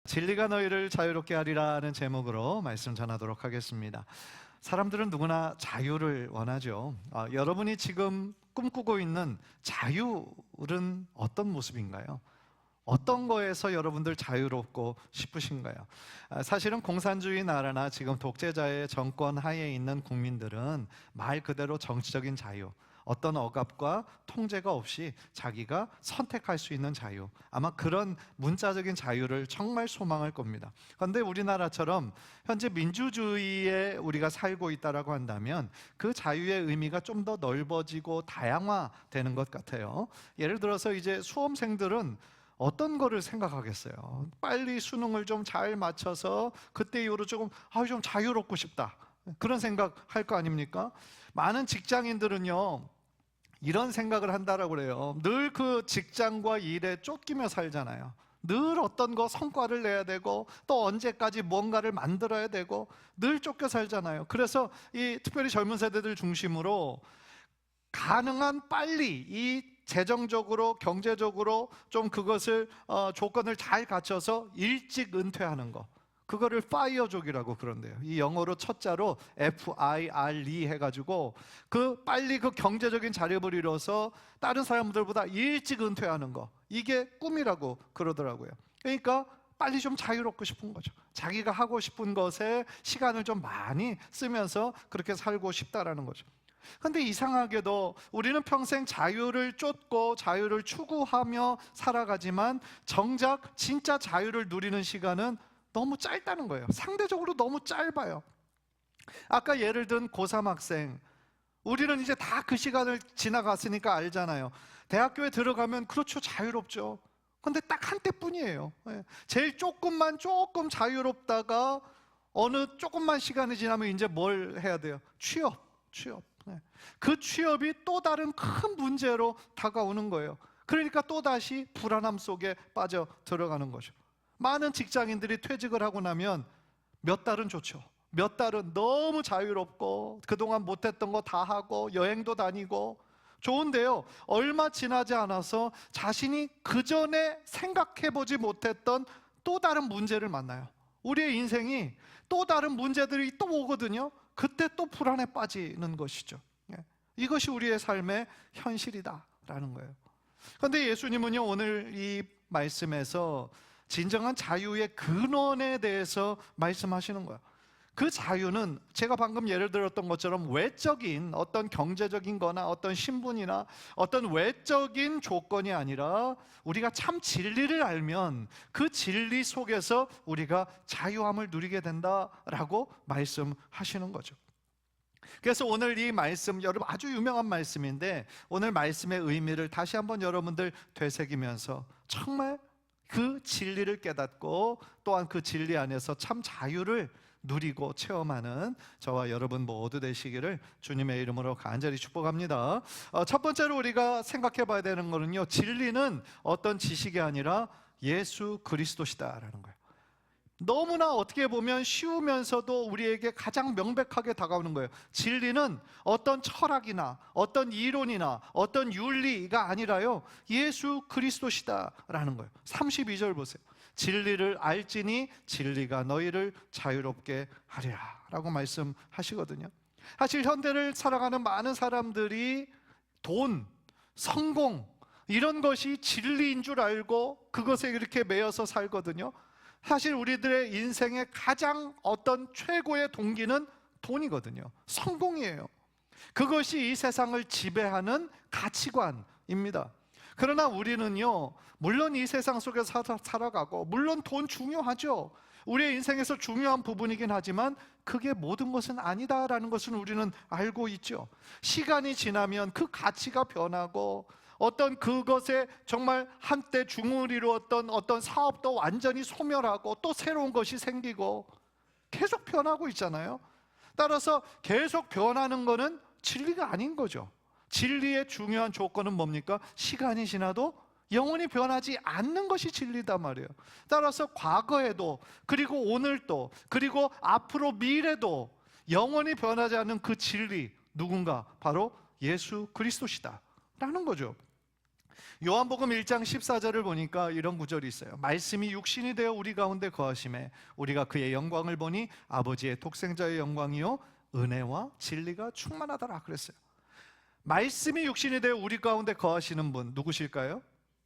진리가 너희를 자유롭게 하리라는 제목으로 말씀 전하도록 하겠습니다. 사람들은 누구나 자유를 원하죠. 여러분이 지금 꿈꾸고 있는 자유는 어떤 모습인가요? 어떤 거에서 여러분들 자유롭고 싶으신가요? 사실은 공산주의 나라나 지금 독재자의 정권 하에 있는 국민들은 말 그대로 정치적인 자유, 어떤 억압과 통제가 없이 자기가 선택할 수 있는 자유, 아마 그런 문자적인 자유를 정말 소망할 겁니다. 그런데 우리나라처럼 현재 민주주의에 우리가 살고 있다라고 한다면 그 자유의 의미가 좀 더 넓어지고 다양화되는 것 같아요. 예를 들어서 이제 수험생들은 어떤 거를 생각하겠어요? 빨리 수능을 좀 잘 맞춰서 그때 이후로 좀 자유롭고 싶다, 그런 생각 할 거 아닙니까? 많은 직장인들은요 이런 생각을 한다라고 그래요. 늘 그 직장과 일에 쫓기며 살잖아요. 늘 어떤 거 성과를 내야 되고 또 언제까지 뭔가를 만들어야 되고 늘 쫓겨 살잖아요. 그래서 이 특별히 젊은 세대들 중심으로 가능한 빨리 이 재정적으로 경제적으로 좀 그것을 조건을 잘 갖춰서 일찍 은퇴하는 거, 그거를 파이어족이라고 그런대요. 이 영어로 첫자로 FIRE 해가지고 그 빨리 그 경제적인 자립을 이뤄서 다른 사람들보다 일찍 은퇴하는 거, 이게 꿈이라고 그러더라고요. 그러니까 빨리 좀 자유롭고 싶은 거죠. 자기가 하고 싶은 것에 시간을 좀 많이 쓰면서 그렇게 살고 싶다라는 거죠. 근데 이상하게도 우리는 평생 자유를 쫓고 자유를 추구하며 살아가지만 정작 진짜 자유를 누리는 시간은 너무 짧다는 거예요. 상대적으로 너무 짧아요. 아까 예를 든 고3 학생, 우리는 이제 다 그 시간을 지나갔으니까 알잖아요. 대학교에 들어가면 그렇죠, 자유롭죠. 근데 딱 한때뿐이에요. 제일 조금 자유롭다가 어느 조금만 시간이 지나면 이제 뭘 해야 돼요? 취업. 그 취업이 또 다른 큰 문제로 다가오는 거예요. 그러니까 또다시 불안함 속에 빠져 들어가는 거죠. 많은 직장인들이 퇴직을 하고 나면 몇 달은 좋죠. 몇 달은 너무 자유롭고 그동안 못했던 거 다 하고 여행도 다니고 좋은데요, 얼마 지나지 않아서 자신이 그전에 생각해보지 못했던 또 다른 문제를 만나요. 우리의 인생이 또 다른 문제들이 또 오거든요. 그때 또 불안에 빠지는 것이죠. 이것이 우리의 삶의 현실이다라는 거예요. 그런데 예수님은요, 오늘 이 말씀에서 진정한 자유의 근원에 대해서 말씀하시는 거예요. 그 자유는 제가 방금 예를 들었던 것처럼 외적인 어떤 경제적인 거나 어떤 신분이나 어떤 외적인 조건이 아니라 우리가 참 진리를 알면 그 진리 속에서 우리가 자유함을 누리게 된다라고 말씀하시는 거죠. 그래서 오늘 이 말씀, 여러분 아주 유명한 말씀인데 오늘 말씀의 의미를 다시 한번 여러분들 되새기면서 정말 그 진리를 깨닫고 또한 그 진리 안에서 참 자유를 누리고 체험하는 저와 여러분 모두 되시기를 주님의 이름으로 간절히 축복합니다. 첫 번째로 우리가 생각해 봐야 되는 거는요, 진리는 어떤 지식이 아니라 예수 그리스도시다라는 거예요. 너무나 어떻게 보면 쉬우면서도 우리에게 가장 명백하게 다가오는 거예요. 진리는 어떤 철학이나 어떤 이론이나 어떤 윤리가 아니라요, 예수 그리스도시다라는 거예요. 32절 보세요. 진리를 알지니 진리가 너희를 자유롭게 하리라 라고 말씀하시거든요. 사실 현대를 살아가는 많은 사람들이 돈, 성공 이런 것이 진리인 줄 알고 그것에 이렇게 매여서 살거든요. 사실 우리들의 인생의 가장 어떤 최고의 동기는 돈이거든요. 성공이에요. 그것이 이 세상을 지배하는 가치관입니다. 그러나 우리는요, 물론 이 세상 속에서 살아가고 물론 돈 중요하죠. 우리의 인생에서 중요한 부분이긴 하지만 그게 모든 것은 아니다라는 것은 우리는 알고 있죠. 시간이 지나면 그 가치가 변하고 어떤 그것에 정말 한때 중을 이루었던 어떤 사업도 완전히 소멸하고 또 새로운 것이 생기고 계속 변하고 있잖아요. 따라서 계속 변하는 것은 진리가 아닌 거죠. 진리의 중요한 조건은 뭡니까? 시간이 지나도 영원히 변하지 않는 것이 진리단 말이에요. 따라서 과거에도 그리고 오늘도 그리고 앞으로 미래도 영원히 변하지 않는 그 진리, 누군가 바로 예수 그리스도시다 라는 거죠. 요한복음 1장 14절을 보니까 이런 구절이 있어요. 말씀이 육신이 되어 우리 가운데 거하심에 우리가 그의 영광을 보니 아버지의 독생자의 영광이요 은혜와 진리가 충만하더라 그랬어요. 말씀이 육신이 되어 우리 가운데 거하시는 분 누구실까요?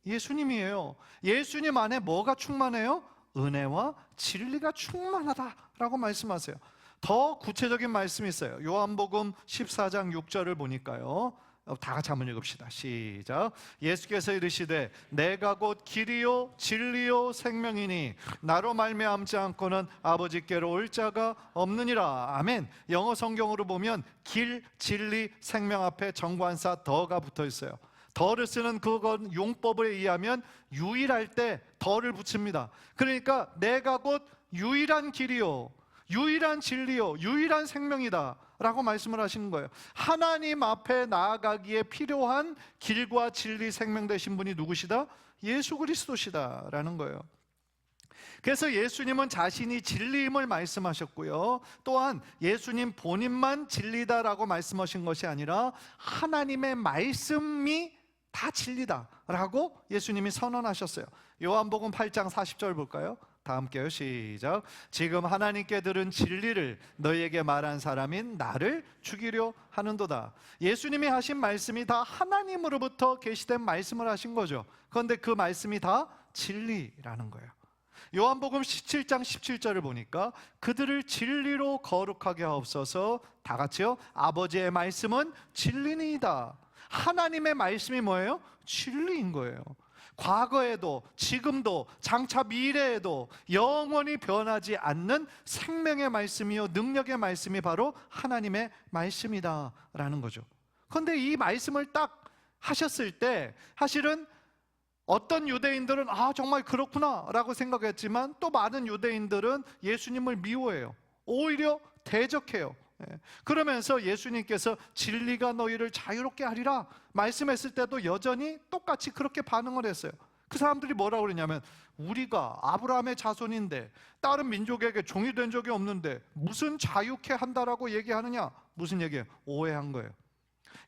예수님이에요. 예수님 안에 뭐가 충만해요? 은혜와 진리가 충만하다라고 말씀하세요. 더 구체적인 말씀이 있어요. 요한복음 14장 6절을 보니까요, 다 같이 한번 읽읍시다. 시작. 예수께서 이르시되 내가 곧 길이요 진리요 생명이니 나로 말미암지 않고는 아버지께로 올 자가 없느니라. 아멘. 영어 성경으로 보면 길, 진리, 생명 앞에 정관사 더가 붙어 있어요. 더를 쓰는 그건 용법에 의하면 유일할 때 더를 붙입니다. 그러니까 내가 곧 유일한 길이요 유일한 진리요 유일한 생명이다 라고 말씀을 하시는 거예요. 하나님 앞에 나아가기에 필요한 길과 진리 생명 되신 분이 누구시다? 예수 그리스도시다 라는 거예요. 그래서 예수님은 자신이 진리임을 말씀하셨고요, 또한 예수님 본인만 진리다라고 말씀하신 것이 아니라 하나님의 말씀이 다 진리다라고 예수님이 선언하셨어요. 요한복음 8장 40절 볼까요? 다 함께요. 시작. 지금 하나님께 들은 진리를 너희에게 말한 사람인 나를 죽이려 하는도다. 예수님이 하신 말씀이 다 하나님으로부터 계시된 말씀을 하신 거죠. 그런데 그 말씀이 다 진리라는 거예요. 요한복음 17장 17절을 보니까 그들을 진리로 거룩하게 하옵소서. 다 같이요. 아버지의 말씀은 진리니이다. 하나님의 말씀이 뭐예요? 진리인 거예요. 과거에도 지금도 장차 미래에도 영원히 변하지 않는 생명의 말씀이요 능력의 말씀이 바로 하나님의 말씀이다 라는 거죠. 그런데 이 말씀을 딱 하셨을 때 사실은 어떤 유대인들은 정말 그렇구나 라고 생각했지만 또 많은 유대인들은 예수님을 미워해요. 오히려 대적해요. 그러면서 예수님께서 진리가 너희를 자유롭게 하리라 말씀했을 때도 여전히 똑같이 그렇게 반응을 했어요. 그 사람들이 뭐라고 그러냐면, 우리가 아브라함의 자손인데 다른 민족에게 종이 된 적이 없는데 무슨 자유케 한다라고 얘기하느냐. 무슨 얘기예요? 오해한 거예요.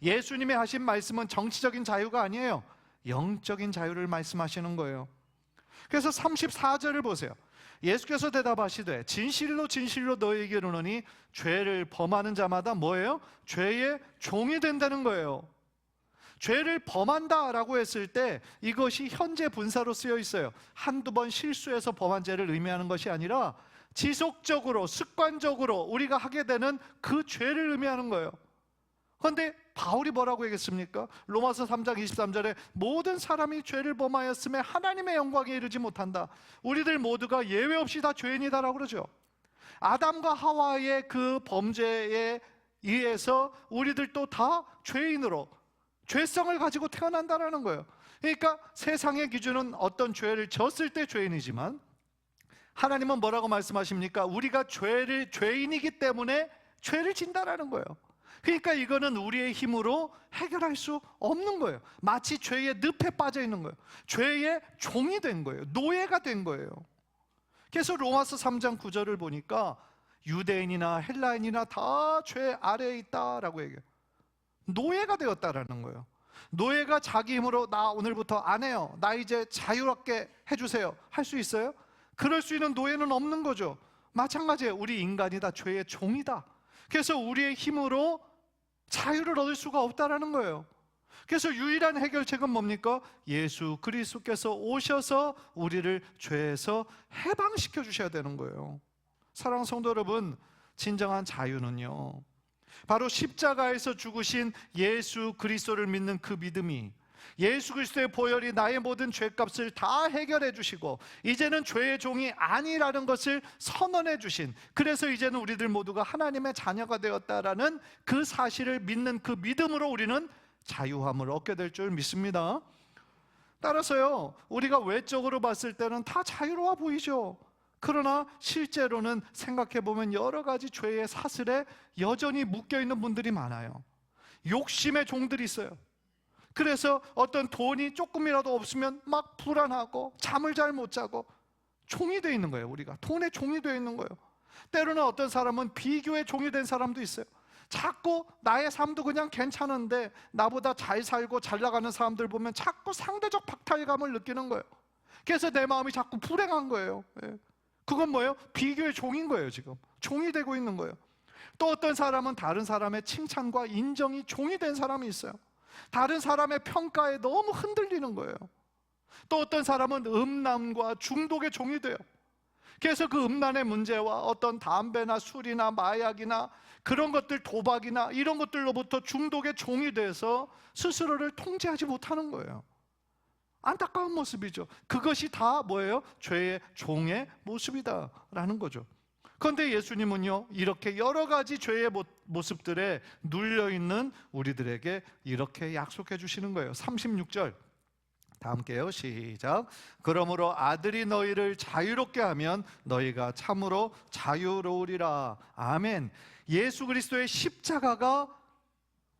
예수님이 하신 말씀은 정치적인 자유가 아니에요. 영적인 자유를 말씀하시는 거예요. 그래서 34절을 보세요. 예수께서 대답하시되 진실로 진실로 너희에게 이르노니 죄를 범하는 자마다 뭐예요? 죄의 종이 된다는 거예요. 죄를 범한다라고 했을 때 이것이 현재 분사로 쓰여 있어요. 한두 번 실수해서 범한 죄를 의미하는 것이 아니라 지속적으로 습관적으로 우리가 하게 되는 그 죄를 의미하는 거예요. 그런데 바울이 뭐라고 얘기했습니까? 로마서 3장 23절에 모든 사람이 죄를 범하였음에 하나님의 영광에 이르지 못한다. 우리들 모두가 예외 없이 다 죄인이다라고 그러죠. 아담과 하와의 그 범죄에 의해서 우리들도 다 죄인으로 죄성을 가지고 태어난다라는 거예요. 그러니까 세상의 기준은 어떤 죄를 졌을 때 죄인이지만 하나님은 뭐라고 말씀하십니까? 우리가 죄인이기 때문에 죄를 진다라는 거예요. 그러니까 이거는 우리의 힘으로 해결할 수 없는 거예요. 마치 죄의 늪에 빠져 있는 거예요. 죄의 종이 된 거예요. 노예가 된 거예요. 그래서 로마서 3장 9절을 보니까 유대인이나 헬라인이나 다 죄 아래에 있다라고 얘기해요. 노예가 되었다라는 거예요. 노예가 자기 힘으로 나 오늘부터 안 해요, 나 이제 자유롭게 해주세요 할 수 있어요? 그럴 수 있는 노예는 없는 거죠. 마찬가지예요. 우리 인간이 다 죄의 종이다. 그래서 우리의 힘으로 자유를 얻을 수가 없다라는 거예요. 그래서 유일한 해결책은 뭡니까? 예수 그리스도께서 오셔서 우리를 죄에서 해방시켜 주셔야 되는 거예요. 사랑하는 성도 여러분, 진정한 자유는요, 바로 십자가에서 죽으신 예수 그리스도를 믿는 그 믿음이, 예수 그리스도의 보혈이 나의 모든 죄값을 다 해결해 주시고 이제는 죄의 종이 아니라는 것을 선언해 주신, 그래서 이제는 우리들 모두가 하나님의 자녀가 되었다라는 그 사실을 믿는 그 믿음으로 우리는 자유함을 얻게 될 줄 믿습니다. 따라서요, 우리가 외적으로 봤을 때는 다 자유로워 보이죠. 그러나 실제로는 생각해보면 여러 가지 죄의 사슬에 여전히 묶여있는 분들이 많아요. 욕심의 종들이 있어요. 그래서 어떤 돈이 조금이라도 없으면 막 불안하고 잠을 잘 못 자고 종이 되어 있는 거예요. 우리가 돈의 종이 되어 있는 거예요. 때로는 어떤 사람은 비교의 종이 된 사람도 있어요. 자꾸 나의 삶도 그냥 괜찮은데 나보다 잘 살고 잘 나가는 사람들 보면 자꾸 상대적 박탈감을 느끼는 거예요. 그래서 내 마음이 자꾸 불행한 거예요. 그건 뭐예요? 비교의 종인 거예요. 지금 종이 되고 있는 거예요. 또 어떤 사람은 다른 사람의 칭찬과 인정이 종이 된 사람이 있어요. 다른 사람의 평가에 너무 흔들리는 거예요. 또 어떤 사람은 음란과 중독의 종이 돼요. 그래서 그 음란의 문제와 어떤 담배나 술이나 마약이나 그런 것들, 도박이나 이런 것들로부터 중독의 종이 돼서 스스로를 통제하지 못하는 거예요. 안타까운 모습이죠. 그것이 다 뭐예요? 죄의 종의 모습이다라는 거죠. 그런데 예수님은요, 이렇게 여러 가지 죄의 모습들에 눌려있는 우리들에게 이렇게 약속해 주시는 거예요. 36절 다 함께요. 시작. 그러므로 아들이 너희를 자유롭게 하면 너희가 참으로 자유로우리라. 아멘. 예수 그리스도의 십자가가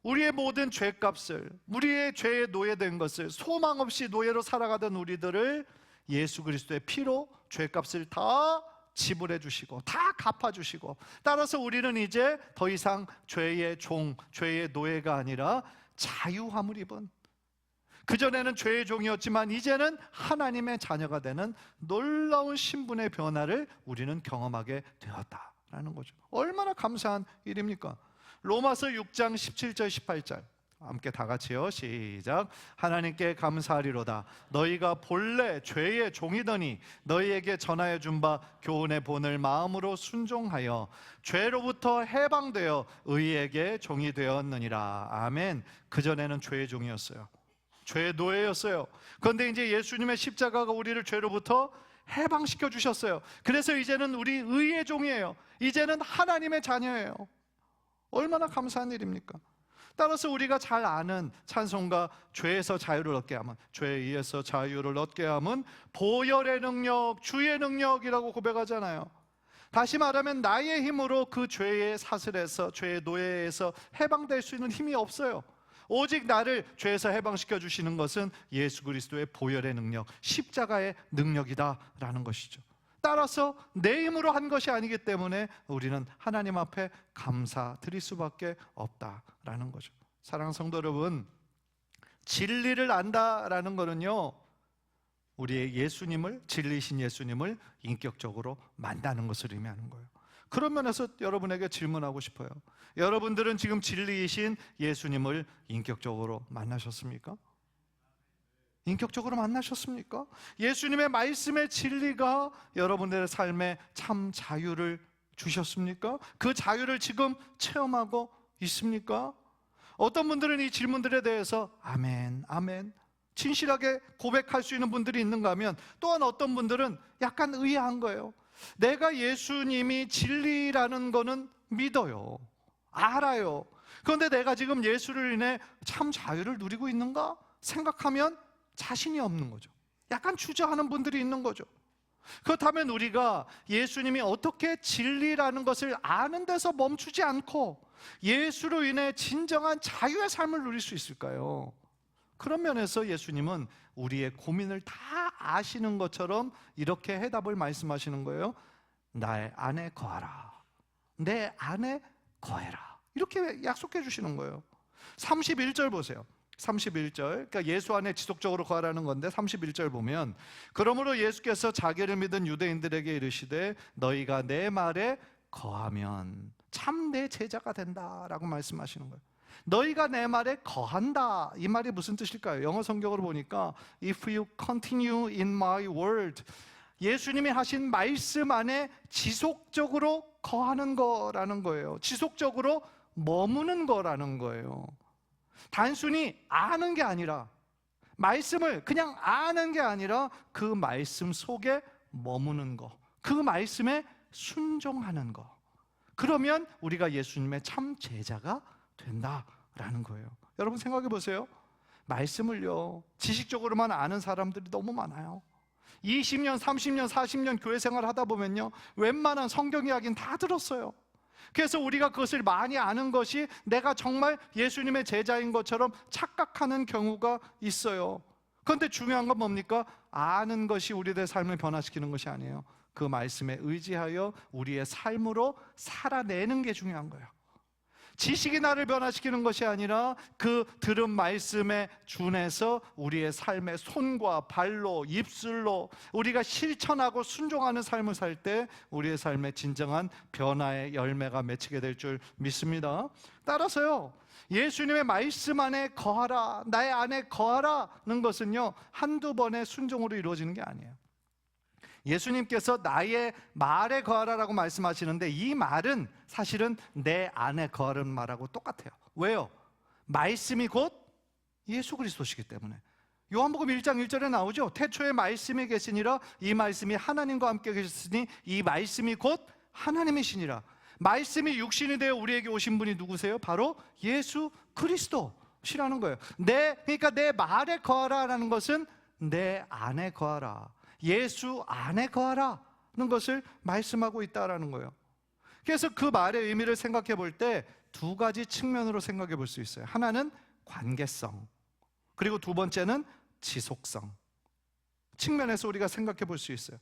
우리의 모든 죄값을, 우리의 죄에 노예된 것을, 소망 없이 노예로 살아가던 우리들을 예수 그리스도의 피로 죄값을 다 지불해 주시고 다 갚아 주시고, 따라서 우리는 이제 더 이상 죄의 종, 죄의 노예가 아니라 자유함을 입은, 그전에는 죄의 종이었지만 이제는 하나님의 자녀가 되는 놀라운 신분의 변화를 우리는 경험하게 되었다라는 거죠. 얼마나 감사한 일입니까? 로마서 6장 17절 18절 함께 다 같이요. 시작. 하나님께 감사하리로다. 너희가 본래 죄의 종이더니 너희에게 전하여 준 바 교훈의 본을 마음으로 순종하여 죄로부터 해방되어 의에게 종이 되었느니라. 아멘. 그전에는 죄의 종이었어요. 죄의 노예였어요. 그런데 이제 예수님의 십자가가 우리를 죄로부터 해방시켜 주셨어요. 그래서 이제는 우리 의의 종이에요. 이제는 하나님의 자녀예요. 얼마나 감사한 일입니까? 따라서 우리가 잘 아는 찬송가, 죄에서 자유를 얻게 하면, 죄에 의해서 자유를 얻게 하면 보혈의 능력, 주의 능력이라고 고백하잖아요. 다시 말하면 나의 힘으로 그 죄의 사슬에서, 죄의 노예에서 해방될 수 있는 힘이 없어요. 오직 나를 죄에서 해방시켜 주시는 것은 예수 그리스도의 보혈의 능력, 십자가의 능력이다라는 것이죠. 따라서 내 힘으로 한 것이 아니기 때문에 우리는 하나님 앞에 감사드릴 수밖에 없다라는 거죠. 사랑하는 성도 여러분, 진리를 안다라는 것은요, 우리의 예수님을, 진리이신 예수님을 인격적으로 만나는 것을 의미하는 거예요. 그런 면에서 여러분에게 질문하고 싶어요. 여러분들은 지금 진리이신 예수님을 인격적으로 만나셨습니까? 인격적으로 만나셨습니까? 예수님의 말씀의 진리가 여러분들의 삶에 참 자유를 주셨습니까? 그 자유를 지금 체험하고 있습니까? 어떤 분들은 이 질문들에 대해서 아멘, 아멘 진실하게 고백할 수 있는 분들이 있는가 하면, 또한 어떤 분들은 약간 의아한 거예요. 내가 예수님이 진리라는 거는 믿어요, 알아요. 그런데 내가 지금 예수를 인해 참 자유를 누리고 있는가 생각하면 자신이 없는 거죠. 약간 주저하는 분들이 있는 거죠. 그렇다면 우리가 예수님이 어떻게 진리라는 것을 아는 데서 멈추지 않고 예수로 인해 진정한 자유의 삶을 누릴 수 있을까요? 그런 면에서 예수님은 우리의 고민을 다 아시는 것처럼 이렇게 해답을 말씀하시는 거예요. 나의 안에 거하라, 내 안에 거해라, 이렇게 약속해 주시는 거예요. 31절 보세요. 31절, 그러니까 예수 안에 지속적으로 거하라는 건데 31절 보면, 그러므로 예수께서 자기를 믿은 유대인들에게 이르시되 너희가 내 말에 거하면 참 내 제자가 된다라고 말씀하시는 거예요. 너희가 내 말에 거한다, 이 말이 무슨 뜻일까요? 영어 성경으로 보니까 If you continue in my word, 예수님이 하신 말씀 안에 지속적으로 거하는 거라는 거예요. 지속적으로 머무는 거라는 거예요. 단순히 아는 게 아니라, 말씀을 그냥 아는 게 아니라 그 말씀 속에 머무는 거, 그 말씀에 순종하는 거. 그러면 우리가 예수님의 참 제자가 된다라는 거예요. 여러분 생각해 보세요. 말씀을요, 지식적으로만 아는 사람들이 너무 많아요. 20년, 30년, 40년 교회 생활 하다 보면요, 웬만한 성경 이야기는 다 들었어요. 그래서 우리가 그것을 많이 아는 것이 내가 정말 예수님의 제자인 것처럼 착각하는 경우가 있어요. 그런데 중요한 건 뭡니까? 아는 것이 우리들의 삶을 변화시키는 것이 아니에요. 그 말씀에 의지하여 우리의 삶으로 살아내는 게 중요한 거예요. 지식이 나를 변화시키는 것이 아니라 그 들은 말씀에 준해서 우리의 삶의 손과 발로, 입술로 우리가 실천하고 순종하는 삶을 살 때 우리의 삶에 진정한 변화의 열매가 맺히게 될 줄 믿습니다. 따라서요, 예수님의 말씀 안에 거하라, 나의 안에 거하라는 것은요, 한두 번의 순종으로 이루어지는 게 아니에요. 예수님께서 나의 말에 거하라라고 말씀하시는데, 이 말은 사실은 내 안에 거하는 말하고 똑같아요. 왜요? 말씀이 곧 예수 그리스도시기 때문에. 요한복음 1장 1절에 나오죠. 태초에 말씀이 계시니라, 이 말씀이 하나님과 함께 계셨으니 이 말씀이 곧 하나님이시니라. 말씀이 육신이 되어 우리에게 오신 분이 누구세요? 바로 예수 그리스도시라는 거예요. 그러니까 내 말에 거하라라는 것은 내 안에 거하라, 예수 안에 거하라는 것을 말씀하고 있다라는 거예요. 그래서 그 말의 의미를 생각해 볼 때 두 가지 측면으로 생각해 볼 수 있어요. 하나는 관계성, 그리고 두 번째는 지속성 측면에서 우리가 생각해 볼 수 있어요.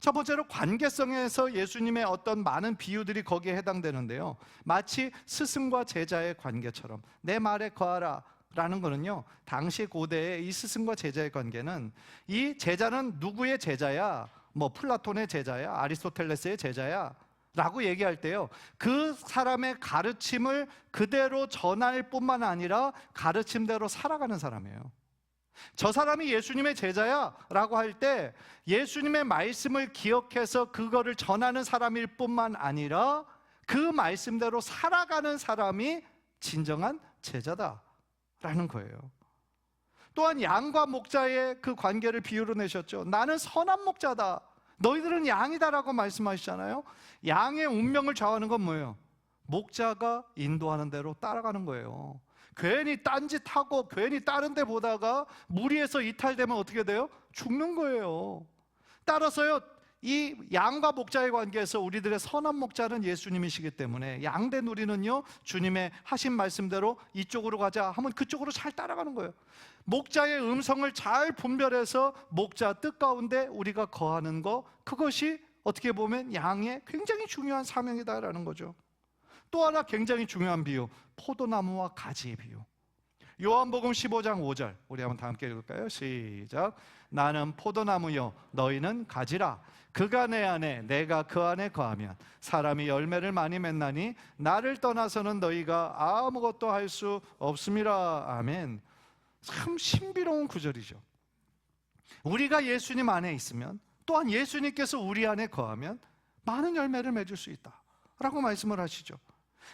첫 번째로 관계성에서 예수님의 어떤 많은 비유들이 거기에 해당되는데요, 마치 스승과 제자의 관계처럼 내 말에 거하라 라는 거는요, 당시 고대의 이 스승과 제자의 관계는, 이 제자는 누구의 제자야? 뭐 플라톤의 제자야? 아리스토텔레스의 제자야? 라고 얘기할 때요, 그 사람의 가르침을 그대로 전할 뿐만 아니라 가르침대로 살아가는 사람이에요. 저 사람이 예수님의 제자야 라고 할 때 예수님의 말씀을 기억해서 그거를 전하는 사람일 뿐만 아니라 그 말씀대로 살아가는 사람이 진정한 제자다 라는 거예요. 또한 양과 목자의 그 관계를 비유로 내셨죠. 나는 선한 목자다, 너희들은 양이다 라고 말씀하시잖아요. 양의 운명을 좌우하는 건 뭐예요? 목자가 인도하는 대로 따라가는 거예요. 괜히 딴짓하고 괜히 다른 데 보다가 무리해서 이탈되면 어떻게 돼요? 죽는 거예요. 따라서요, 이 양과 목자의 관계에서 우리들의 선한 목자는 예수님이시기 때문에 양대 누리는요, 주님의 하신 말씀대로 이쪽으로 가자 하면 그쪽으로 잘 따라가는 거예요. 목자의 음성을 잘 분별해서 목자 뜻 가운데 우리가 거하는 거, 그것이 어떻게 보면 양의 굉장히 중요한 사명이다라는 거죠. 또 하나 굉장히 중요한 비유, 포도나무와 가지의 비유. 요한복음 15장 5절 우리 한번 다 함께 읽을까요? 시작. 나는 포도나무요 너희는 가지라. 그가 내 안에 내가 그 안에 거하면 사람이 열매를 많이 맺나니 나를 떠나서는 너희가 아무것도 할 수 없음이라. 아멘. 참 신비로운 구절이죠. 우리가 예수님 안에 있으면, 또한 예수님께서 우리 안에 거하면 많은 열매를 맺을 수 있다 라고 말씀을 하시죠.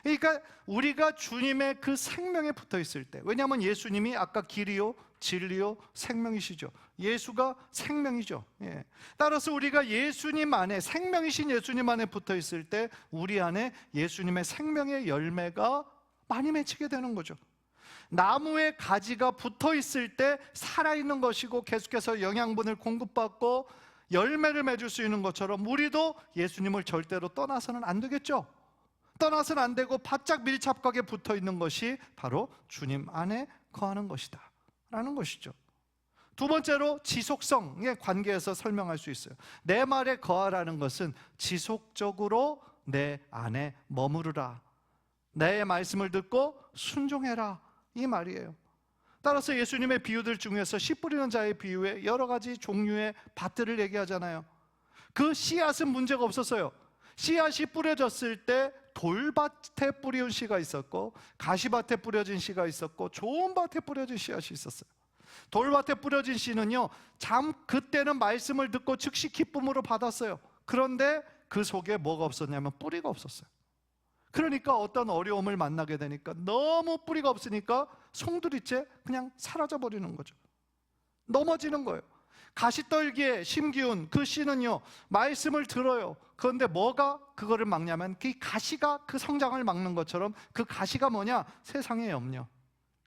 그러니까 우리가 주님의 그 생명에 붙어 있을 때, 왜냐하면 예수님이 아까 길이요 진리요 생명이시죠. 예수가 생명이죠. 예. 따라서 우리가 예수님 안에, 생명이신 예수님 안에 붙어 있을 때 우리 안에 예수님의 생명의 열매가 많이 맺히게 되는 거죠. 나무에 가지가 붙어 있을 때 살아있는 것이고 계속해서 영양분을 공급받고 열매를 맺을 수 있는 것처럼 우리도 예수님을 절대로 떠나서는 안 되겠죠. 떠나서는 안 되고 바짝 밀착하게 붙어 있는 것이 바로 주님 안에 거하는 것이다 라는 것이죠. 두 번째로 지속성의 관계에서 설명할 수 있어요. 내 말에 거하라는 것은 지속적으로 내 안에 머무르라, 내 말씀을 듣고 순종해라, 이 말이에요. 따라서 예수님의 비유들 중에서 씨 뿌리는 자의 비유에 여러 가지 종류의 밭들을 얘기하잖아요. 그 씨앗은 문제가 없었어요. 씨앗이 뿌려졌을 때 돌밭에 뿌려진 씨가 있었고 가시밭에 뿌려진 씨가 있었고 좋은 밭에 뿌려진 씨앗이 있었어요. 돌밭에 뿌려진 씨는요, 그때는 말씀을 듣고 즉시 기쁨으로 받았어요. 그런데 그 속에 뭐가 없었냐면 뿌리가 없었어요. 그러니까 어떤 어려움을 만나게 되니까 너무 뿌리가 없으니까 송두리째 그냥 사라져버리는 거죠. 넘어지는 거예요. 가시떨기에 심기운 그 씨는요, 말씀을 들어요. 그런데 뭐가 그거를 막냐면 그 가시가 그 성장을 막는 것처럼, 그 가시가 뭐냐? 세상의 염려,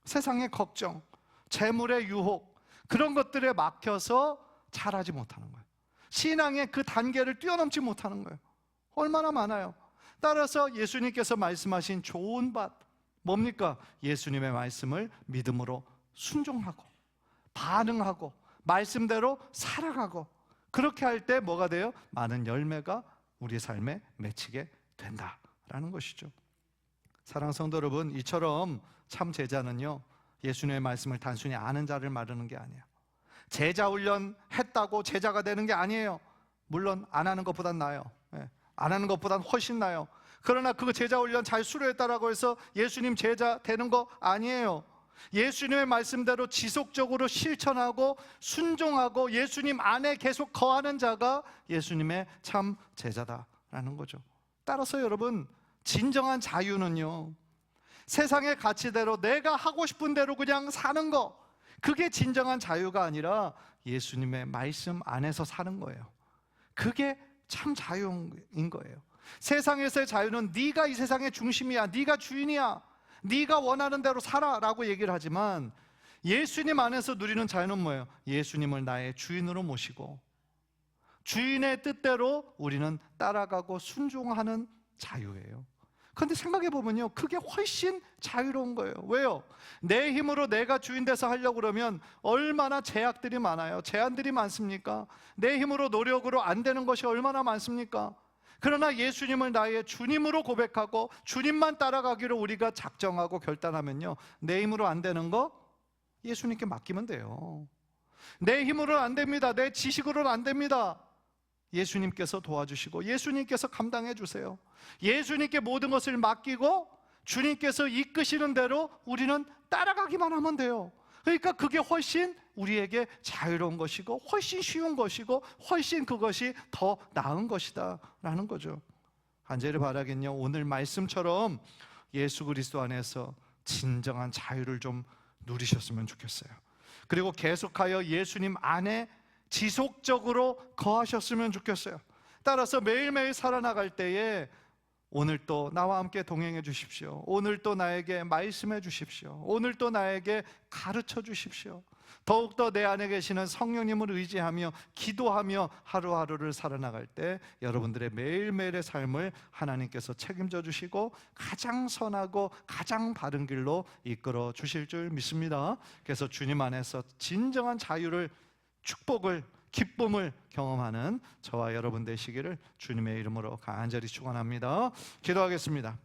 세상의 걱정, 재물의 유혹, 그런 것들에 막혀서 자라지 못하는 거예요. 신앙의 그 단계를 뛰어넘지 못하는 거예요. 얼마나 많아요. 따라서 예수님께서 말씀하신 좋은 밭 뭡니까? 예수님의 말씀을 믿음으로 순종하고 반응하고 말씀대로 살아가고, 그렇게 할 때 뭐가 돼요? 많은 열매가 우리 삶에 맺히게 된다라는 것이죠. 사랑하는 성도 여러분, 이처럼 참 제자는요, 예수님의 말씀을 단순히 아는 자를 말하는 게 아니에요. 제자 훈련 했다고 제자가 되는 게 아니에요. 물론 안 하는 것보단 나아요. 안 하는 것보단 훨씬 나아요. 그러나 그 제자 훈련 잘 수료했다라고 해서 예수님 제자 되는 거 아니에요. 예수님의 말씀대로 지속적으로 실천하고 순종하고 예수님 안에 계속 거하는 자가 예수님의 참 제자다라는 거죠. 따라서 여러분, 진정한 자유는요, 세상의 가치대로 내가 하고 싶은 대로 그냥 사는 거, 그게 진정한 자유가 아니라 예수님의 말씀 안에서 사는 거예요. 그게 참 자유인 거예요. 세상에서의 자유는 네가 이 세상의 중심이야, 네가 주인이야, 네가 원하는 대로 살아라고 얘기를 하지만 예수님 안에서 누리는 자유는 뭐예요? 예수님을 나의 주인으로 모시고 주인의 뜻대로 우리는 따라가고 순종하는 자유예요. 그런데 생각해보면요, 그게 훨씬 자유로운 거예요. 왜요? 내 힘으로 내가 주인 돼서 하려고 그러면 얼마나 제약들이 많아요. 제한들이 많습니까? 내 힘으로 노력으로 안 되는 것이 얼마나 많습니까? 그러나 예수님을 나의 주님으로 고백하고 주님만 따라가기로 우리가 작정하고 결단하면요, 내 힘으로 안 되는 거 예수님께 맡기면 돼요. 내 힘으로는 안 됩니다. 내 지식으로는 안 됩니다. 예수님께서 도와주시고 예수님께서 감당해 주세요. 예수님께 모든 것을 맡기고 주님께서 이끄시는 대로 우리는 따라가기만 하면 돼요. 그러니까 그게 훨씬 우리에게 자유로운 것이고 훨씬 쉬운 것이고 훨씬 그것이 더 나은 것이다 라는 거죠. 간절히 바라긴요, 오늘 말씀처럼 예수 그리스도 안에서 진정한 자유를 좀 누리셨으면 좋겠어요. 그리고 계속하여 예수님 안에 지속적으로 거하셨으면 좋겠어요. 따라서 매일매일 살아나갈 때에 오늘 또 나와 함께 동행해 주십시오. 오늘 또 나에게 말씀해 주십시오. 오늘 또 나에게 가르쳐 주십시오. 더욱더 내 안에 계시는 성령님을 의지하며 기도하며 하루하루를 살아나갈 때 여러분들의 매일매일의 삶을 하나님께서 책임져 주시고 가장 선하고 가장 바른 길로 이끌어 주실 줄 믿습니다. 그래서 주님 안에서 진정한 자유를, 축복을, 기쁨을 경험하는 저와 여러분 되시기를 주님의 이름으로 간절히 축원합니다. 기도하겠습니다.